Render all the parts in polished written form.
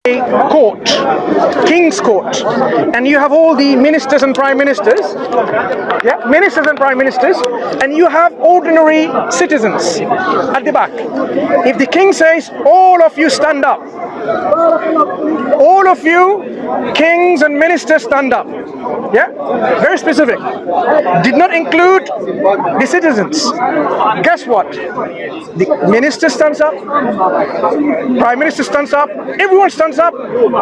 court, king's court, and you have all the ministers and prime ministers, and you have ordinary citizens at the back. If the king says, all of you stand up, all of you kings and ministers stand up, very specific, did not include the citizens. Guess what? The minister stands up, prime minister stands up, everyone stands up,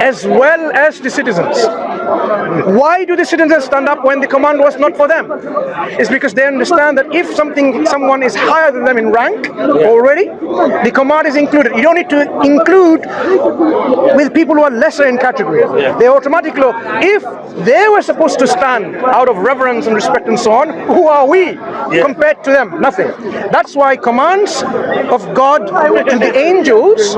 as well as the citizens. Why do the citizens stand up when the command was not for them? It's because they understand that if someone is higher than them in rank already, the command is included. You don't need to include with people who are lesser in category. They automatically, if they were supposed to stand out of reverence and respect and so on, who are we compared to them? Nothing. That's why commands of God to the angels,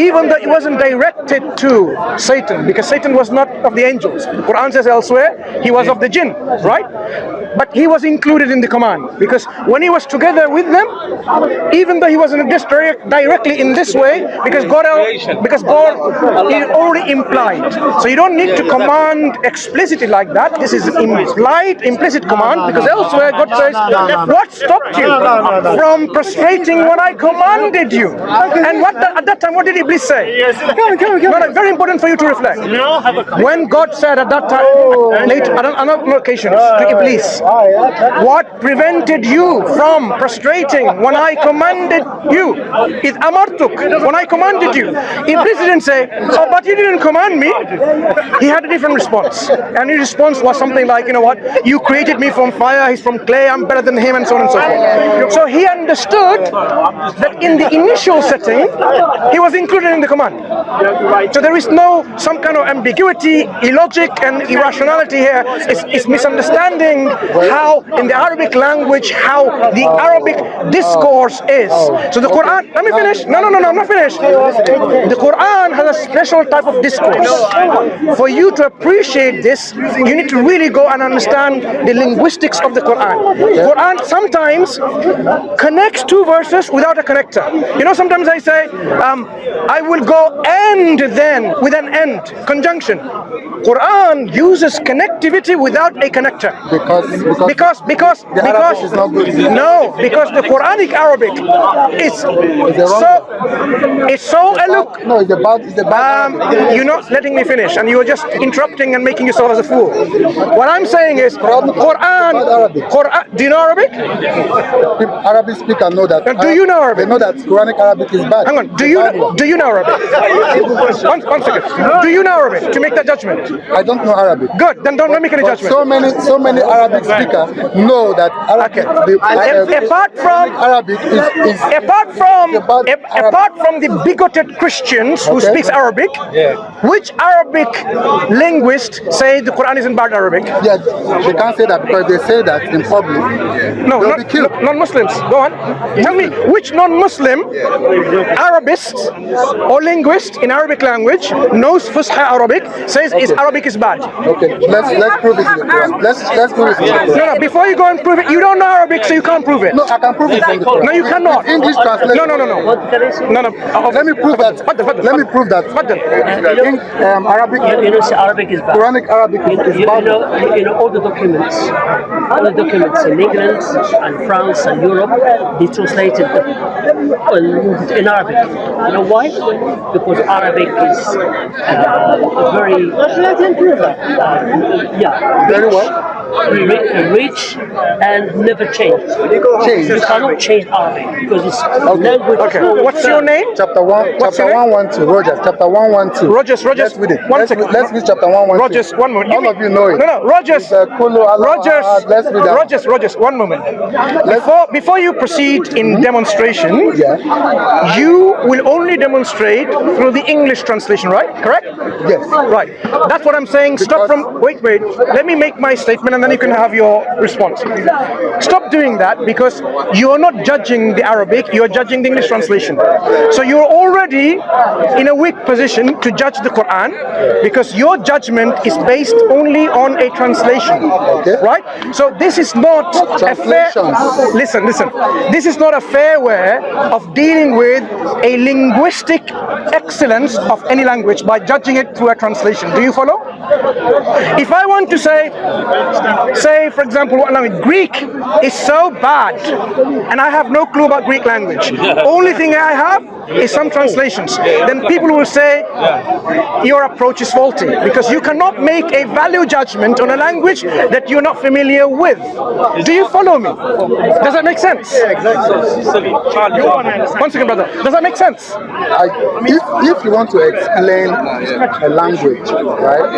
even though it wasn't directed to Satan, because Satan was not of the angels. The Quran says elsewhere he was of the jinn, right? But he was included in the command, because when he was together with them, even though he wasn't just directly in this way, because God is already implied. So you don't need to command explicitly like that. This is implied, implicit command, because elsewhere God says, what stopped you from prostrating when I commanded you? And at that time, what did Iblis say? No, very important for you to reflect. When God said at that time, later, on another occasion, to Iblis, what prevented you from prostrating when I commanded you? It amartuk, when I commanded you. Iblis didn't say, oh, but you didn't command me. He had a different response. And his response was something like, you know what, you created me from fire, he's from clay, I'm better than him, and so on and so forth. So he understood that in the initial setting, he was included in the command. So there is no some kind of ambiguity, illogic, and irrationality here. It's misunderstanding how, in the Arabic language, how the Arabic discourse is. So the Quran, let me finish. No, I'm not finished. The Quran has a special type of discourse. For you to appreciate this, you need to really go and understand the linguistics of the Quran. The Quran sometimes connects two verses without a connector. You know, sometimes I say, I will go and then with an end, conjunction. Quran uses connectivity without a connector. Because is not good. No, because the Quranic Arabic is so eloquent. No, it's about you're not letting me finish, and you're just interrupting and making yourself as a fool. What I'm saying is, Quran. Do you know Arabic? Arabic speakers know that. Do you know Arabic? They know that Quranic Arabic is bad. Hang on. Do you know Arabic? One second. Do you know Arabic to make that judgment? I don't know Arabic. Good. Then don't make any judgment. So many Arabic speakers know that Arabic. Apart from Arabic is apart from the bigoted Christians who speaks Arabic, which Arabic linguist say the Quran is in bad Arabic? Yeah, they can't say that because they say that in public. No, non-Muslims. Go on. Tell me which non-Muslim Arabist or linguist in Arabic language knows Fusha Arabic, says Arabic is bad. Okay, let's prove it in the Quran. Let's prove it in the Quran. No, before you go and prove it, you don't know Arabic, so you can't prove it. No, I can prove it in the Quran. No, you cannot. English translation. No. Let me prove that. Let me prove that. Arabic is bad. Quranic Arabic is bad. You know all the documents in England and France and Europe, they translated in Arabic. You know why? Because Arabic is very Very what? rich and never changed. You cannot change Arabic because it's language. Okay. What's your name? Chapter 112. Rogers. Chapter 112. Rogers. Let's read it. Let's read chapter 112. Rogers, one moment. All of you know it. No. Rogers. Let's read that. Rogers, one moment. Before you proceed in demonstration, you will only demonstrate through the English translation, right? Correct? Yes. Right. That's what I'm saying. Stop from. Wait. Let me make my statement and and then you can have your response. Stop doing that, because you're not judging the Arabic, you're judging the English translation. So you're already in a weak position to judge the Quran, because your judgment is based only on a translation, right? So this is not a fair, listen, this is not a fair way of dealing with a linguistic excellence of any language by judging it through a translation. Do you follow? If I want to say for example, what language? Greek is so bad, and I have no clue about Greek language. Only thing I have is some translations. Then people will say your approach is faulty, because you cannot make a value judgment on a language that you're not familiar with. Do you follow me? Does that make sense? Yeah, exactly. One second, brother. Does that make sense? If you want to explain a language, right,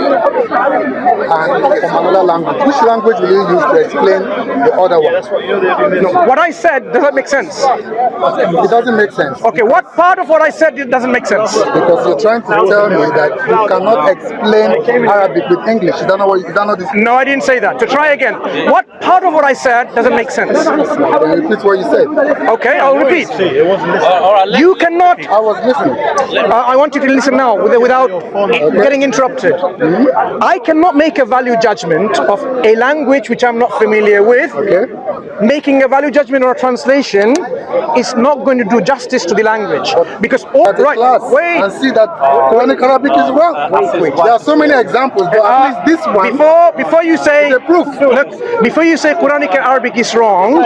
and from another language, which language will you use to explain the other one? No, what I said, does that make sense? It doesn't make sense. Okay, what part of what I said doesn't make sense? Because you're trying to tell me that you cannot explain Arabic with English. Is that not this? No, I didn't say that. To try again. What part of what I said doesn't make sense? Repeat what you said. Okay, I'll repeat. You cannot. I was listening. I want you to listen now without getting interrupted. I cannot make a value judgment of a language which I'm not familiar with. Making a value judgment or a translation is not going to do justice to the language, because wait, and see that Quranic Arabic is wrong. Wait. There are so many examples, but at least this one. Before you say is a proof. Look, before you say Quranic Arabic is wrong,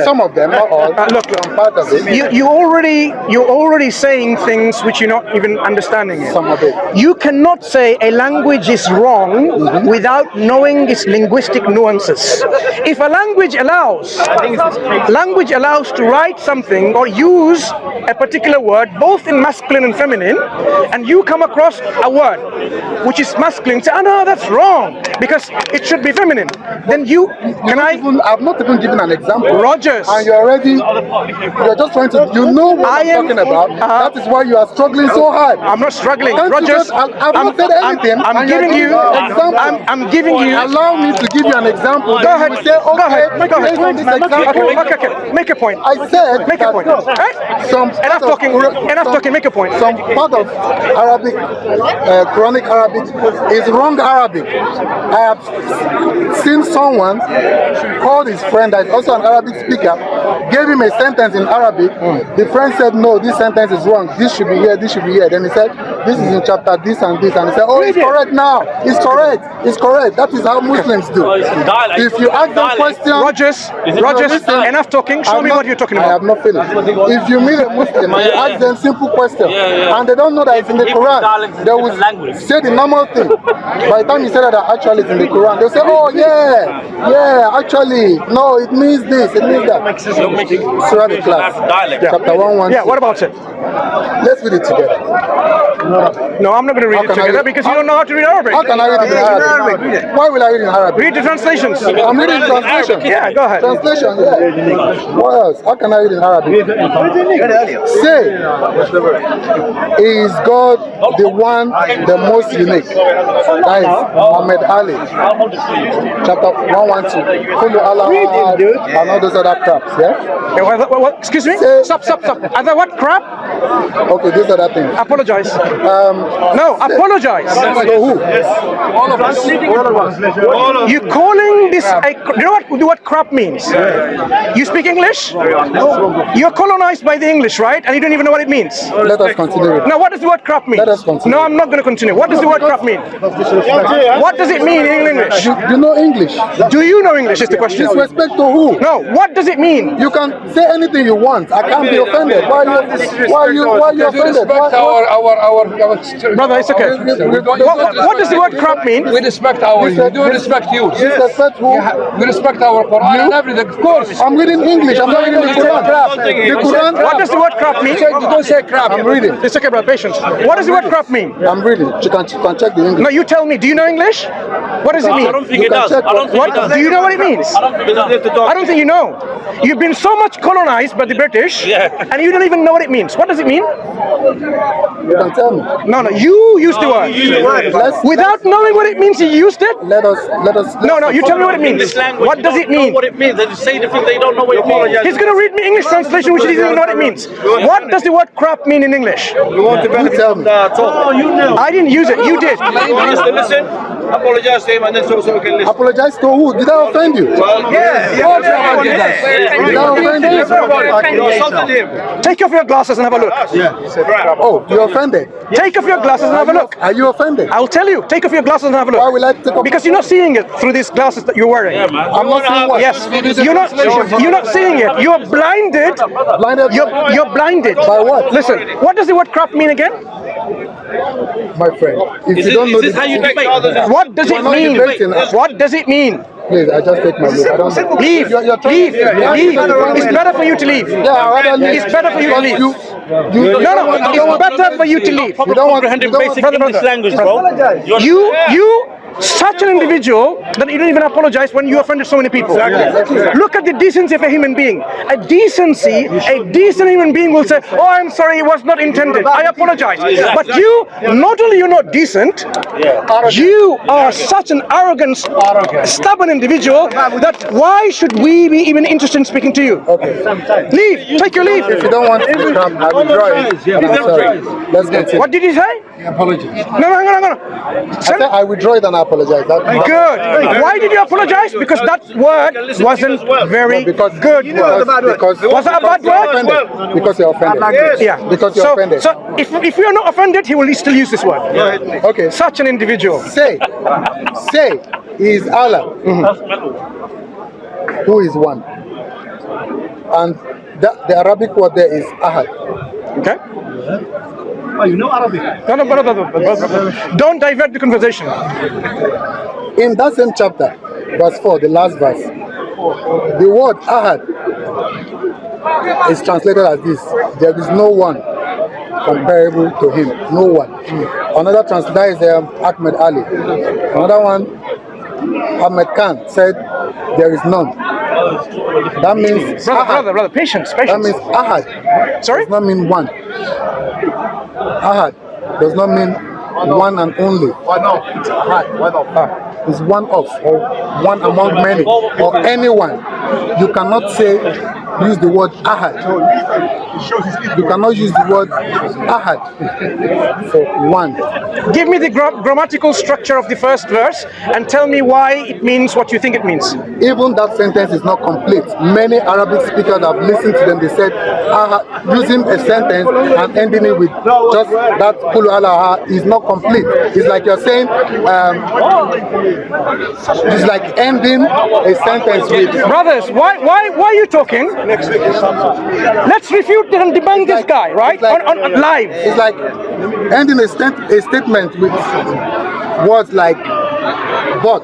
some of them, not all. look, some part of it. you're already saying things which you're not even understanding it. Some of it. You cannot say a language is wrong without knowing its linguistic nuances. If a language allows to write something or use a particular word both in masculine and feminine, and you come across a word which is masculine, say, oh no, that's wrong, because it should be feminine. Then I've not even given an example. Rogers. And you're just trying to, you know what I'm talking about. That is why you are struggling so hard. I'm not struggling. Can't Rogers, I've not said anything. I'm giving you example. I'm giving you. Allow me to give you an example. Go ahead. Say, okay, Go ahead. Okay. Make a point. I said. Make a point. Enough talking. Make a point. Some part of Arabic, Quranic Arabic, is wrong Arabic. I have seen someone called his friend that is also an Arabic speaker, gave him a sentence in Arabic. The friend said, no, this sentence is wrong. This should be here. This should be here. Then he said, this is in chapter this and this. And he said, oh, it's correct now. It's correct. It's correct. That is how Muslims do. If you ask them questions, Rogers, enough talking. Show me what you're talking about. I have not finished. If you meet a Muslim, you ask them simple questions, and they don't know that it's in the Quran, they will say the normal thing. By the time you say that actually it's in the Quran, they'll say, oh yeah, actually, no, it means this, it means that. Surat Al-Ikhlas, chapter 1. Yeah, what about it? Let's read it together. No, I'm not going to read it together because you don't know how to read Arabic. How can I read it in Arabic? Why will I read it in Arabic? Read the translations. I'm reading translation. Yeah, go ahead. Translation, yeah. What else? How can I read in Arabic? Say, is God the one, the most unique? That is Muhammad Ali. Chapter 112. Kulu Allah and all those other craps, yeah? What? Excuse me? Stop. Other what crap? Okay, these are that things. Apologize. No, apologize. So who? All of us. You calling this you know what crap means? You speak English? You're colonized by the English, right? And you don't even know what it means. Let us continue. Now, what does the word crap mean? Let us continue. No, I'm not going to continue. What does the word crap mean? What does it mean in English? You know English. Do you know English is the question. Disrespect to who? No, what does it mean? You can say anything you want. I can't be offended. Why are you offended? Brother, it's okay. What does the word crap mean? We respect ours. We do respect you. Disrespect who? We respect our Quran and everything. Of course. I'm reading English. I'm not reading the Quran. The Quran. What does the word crap mean? Don't say crap. I'm reading. It's okay, brother. Patience. What does the word crap mean? I'm reading. You can check the English. No, you tell me. Do you know English? What does it mean? I don't think it does. Do you know what it means? I don't think you know. You've been so much colonized by the British, and you don't even know what it means. What does it mean? You can tell me. No, you used the word. Without knowing what it means, you used it? Let us. No, you tell me what it means. What does it mean? What it means? They just say the thing they don't know what it means. He's going to read me English translation, which he doesn't even know what it means. What does the word crap mean in English? We want to benefit tell from me. the talk. Oh, you know. I didn't use it. You did. Listen. Apologize to him and then so we can listen. Apologize to who? Did I offend you? Yes. Did I offend you? You assaulted him. Take off your glasses and have a look. Oh, you offended? Take off your glasses and have a look. Are you offended? I'll tell you. Take off your glasses and have a Why look. will I take off? Because you're not seeing it through these glasses that you're wearing. I'm not seeing what? Yes, you're not seeing it. You're blinded. Blinded? You're blinded. By what? Listen, what does the word crap mean again? My friend, if you don't know Is this how you debate? What does it mean? What does it mean? please, I just take my leave. I don't Leave. You're trying- Leave. Leave. It's better for you to leave. Yeah, I rather leave. It's better for you to leave. No, It's better for you to leave. you don't want Comprehending you don't basic want- English language, bro. You, such an individual that you don't even apologize when you offended so many people. Look at the decency of a human being. A decent human being will say, "Oh, I'm sorry, it was not intended. I apologize." But you, not only you're not decent, you are such an arrogant, stubborn individual that why should we be even interested in speaking to you? Leave. Take your leave. If you don't want to come, I will draw it. I'm sorry. Let's continue. What did he say? Apologies. No. I said I withdraw it and apologize. Good. Why did you apologize? Because that word wasn't very Because good. Because Was that a bad word? offended. Because you're offended. Yeah. Because you're offended. So if you're not offended, he will still use this word. Okay. Such an individual. Say is Allah, who is one, and the Arabic word there is Ahad. Okay. Oh, you know Arabic? No. Don't divert the conversation. In that same chapter, verse 4, the last verse, the word Ahad is translated as this: there is no one comparable to him, no one. Another translation is Ahmed Ali. Another one, Ahmed Khan, said there is none. That means Brother, patience. That means Ahad Sorry? does not mean one. Ahad does not mean one and only. Why not? It's Ahad. Why not? It's one of, or one among many, or anyone. You cannot use the word Ahad. You cannot use the word Ahad for one. Give me the grammatical structure of the first verse and tell me why it means what you think it means. Even that sentence is not complete. Many Arabic speakers have listened to them. They said Ahad, using a sentence and ending it with just that Kulu Allah is not complete. It's like you're saying, it's like ending a sentence with. Brothers, why are you talking? Let's refute and debunk this guy, right? Like, on live. It's like ending a statement with words like "but."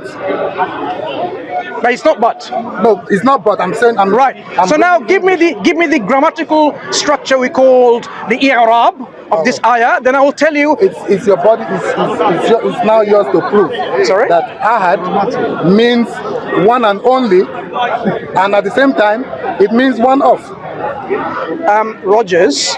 But it's not but. No, it's not but. I'm saying I'm Right. So now give me the grammatical structure we called the i'rab of this ayah. Then I will tell you. It's your body. It's now yours to prove. Sorry? That Ahad means one and only, and at the same time, it means one of. Rogers,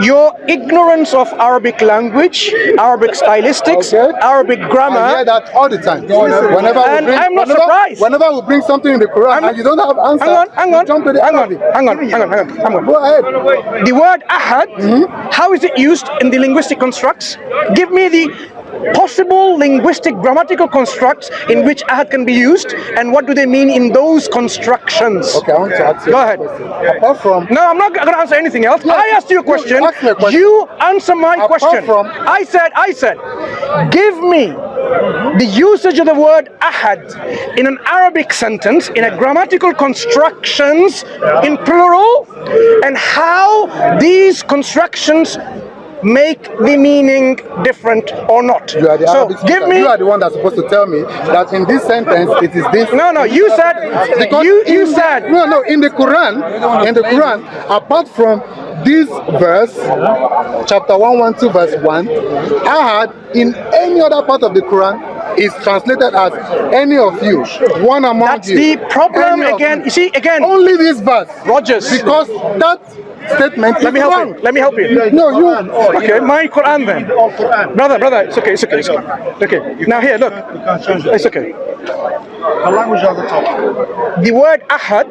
your ignorance of Arabic language, Arabic stylistics, Okay. Arabic I grammar. hear that all the time. And I'm not surprised. Whenever we bring something in the Quran and you don't have answer, Hang on. you jump to the Arabic. Hang on. Go ahead. The word ahad, how is it used in the linguistic constructs? Give me the possible linguistic grammatical constructs in which ahad can be used, and what do they mean in those constructions? Okay, I want to ask you Go a ahead. question. Apart from No, I'm not going to answer anything else. I asked you a question. Ask me a question. You answer my Apart question. from- I said, give me the usage of the word ahad in an Arabic sentence, in a grammatical constructions in plural, and how these constructions make the meaning different or not. you are the So Arabic speaker. give me. You are the one that's supposed to tell me that in this sentence it is this. No, you said. Because You said. No, in the Quran, apart from this verse, chapter 112, verse 1, Ahad in any other part of the Quran is translated as any of you, one among That's you. the problem Any of again. you. You see, again. Only this verse, Rogers. because that statement Let me is help wrong. you. Let me help you. No, you. Okay, my Quran then. Brother, it's okay. Okay, now here, look. It's okay. The language at the top. The word ahad,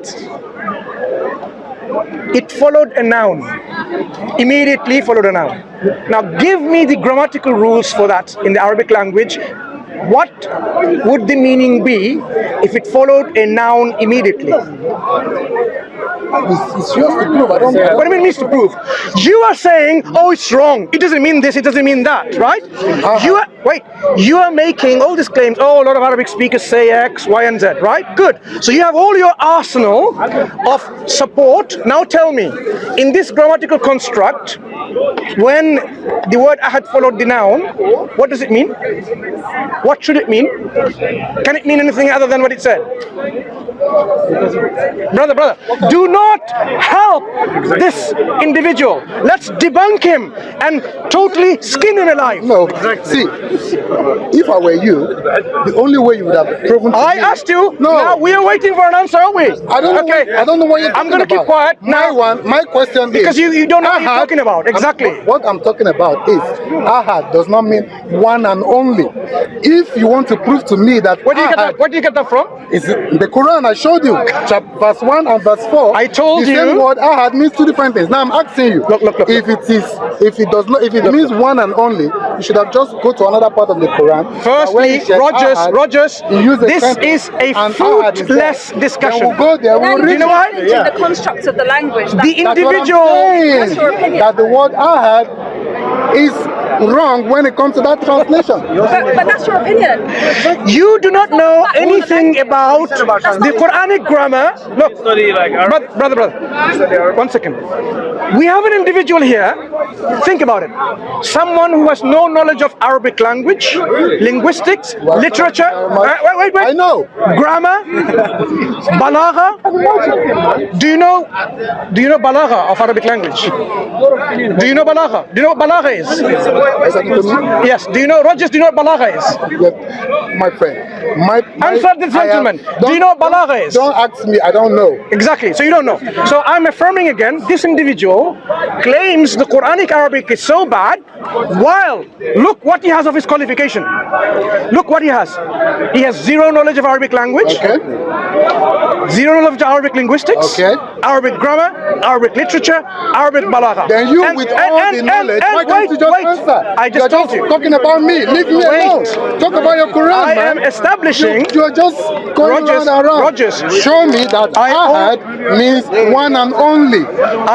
it followed a noun. Immediately followed a noun. Now give me the grammatical rules for that in the Arabic language. What would the meaning be if it followed a noun immediately? It's yours to prove. I don't What do you mean it means to prove? You are saying, oh, it's wrong. It doesn't mean this, it doesn't mean that, right? You are making all these claims. Oh, a lot of Arabic speakers say X, Y, and Z, right? Good. So you have all your arsenal of support. Now tell me, in this grammatical construct, when the word ahad followed the noun, what does it mean? What should it mean? Can it mean anything other than what it said? Brother, do not help this individual. Let's debunk him and totally skin him alive. No, see, if I were you, the only way you would have proven to I me, asked you. No. Now we are waiting for an answer, aren't we? I don't know. Okay. I don't know what you're I'm talking going to keep about. quiet. My question Because is you don't know what you're ahad, talking about. Exactly. What I'm talking about is ahad does not mean one and only. If you want to prove to me that Where do you get that from? is the Quran, I showed you, verse 1 and verse 4. I told the you. The same word ahad means two different things. Now I'm asking you, Look. if it means one and only, you should have just go to another part of the Quran. Firstly, Rogers, this is a fruitless discussion. We'll go there. We'll Do you know why? The construct of the language. The individual. That's your opinion. That the word ahad is wrong when it comes to that translation. But that's your opinion. You do not know anything about the Quranic grammar. Look, brother, 1 second. We have an individual here. Think about it. Someone who has no knowledge of Arabic language, linguistics, literature. Wait. I know. Grammar, balagha. Do you know balagha of Arabic language? Do you know balagha? Do you know what balagha is? Yes. Do you know, Rogers? Do you know what balagha is? My friend. Answer the gentleman. Do you know what balagha is? Don't ask me. I don't know. Exactly. So you don't know. So I'm affirming again. This individual claims the Quranic Arabic is so bad. While look what he has of his qualification. Look what he has. He has zero knowledge of Arabic language. Okay. Zero knowledge of Arabic linguistics. Okay. Arabic grammar. Arabic literature. Arabic balagha. Then you, with all the knowledge, why can't you just answer? I just told you. Talking about me. Leave me alone. Talk about your Quran, I man. am establishing. You're just going round and round. Rogers. Show me that ahad means one and only.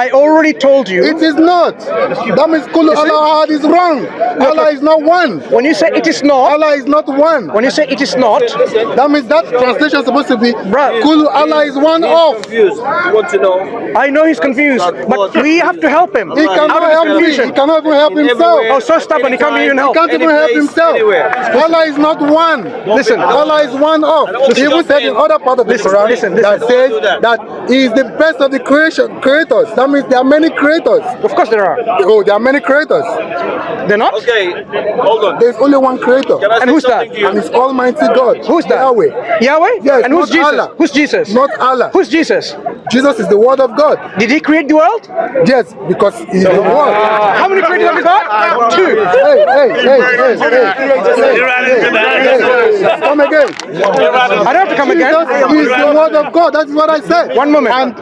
I already told you. It is not. That means Kulu Allah ahad is wrong. Allah is not one. When you say it is not. Allah is not one. When you say it is not. That means that translation is supposed to be Kulu Allah is one of. Confused. You want to know? I know he's confused, but we have to help him. He cannot help me. He cannot even help himself. Oh, so stubborn, he can't even help. He can't even help himself. Allah is not one. Listen, Allah is one of. He even said in other part of the Quran that says that He is the best of the creators. That means there are many creators. Of course there are. Oh, there are many creators. They're not? Okay, hold on. There's only one creator. Can I And say who's that? something to you? And it's Almighty God. Who's that? Yahweh. Yahweh? Yes, And who's not Jesus? Allah. Who's Jesus? Not Allah. Who's Jesus? Jesus is the Word of God. Did he create the world? Yes, because He's the Word. How many creators have we got? 2. Hey. Come again. I don't have to come again. Jesus is the Word of God. That's what I said. One moment. And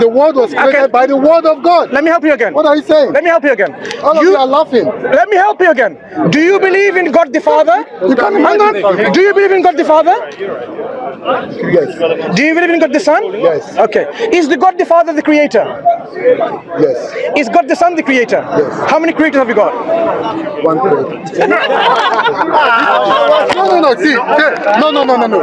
the Word was created by the Word of God. Let me help you again. What are you saying? Let me help you again. All of you are laughing. Let me help you again. Do you believe in God the Father? You can't Hang on. imagine. Do you believe in God the Father? Yes. Do you believe in God the Son? Yes. Okay. Is the God the Father the creator? Yes. Is God the Son the creator? Yes. How many creators have you got? One creator. No. See. No.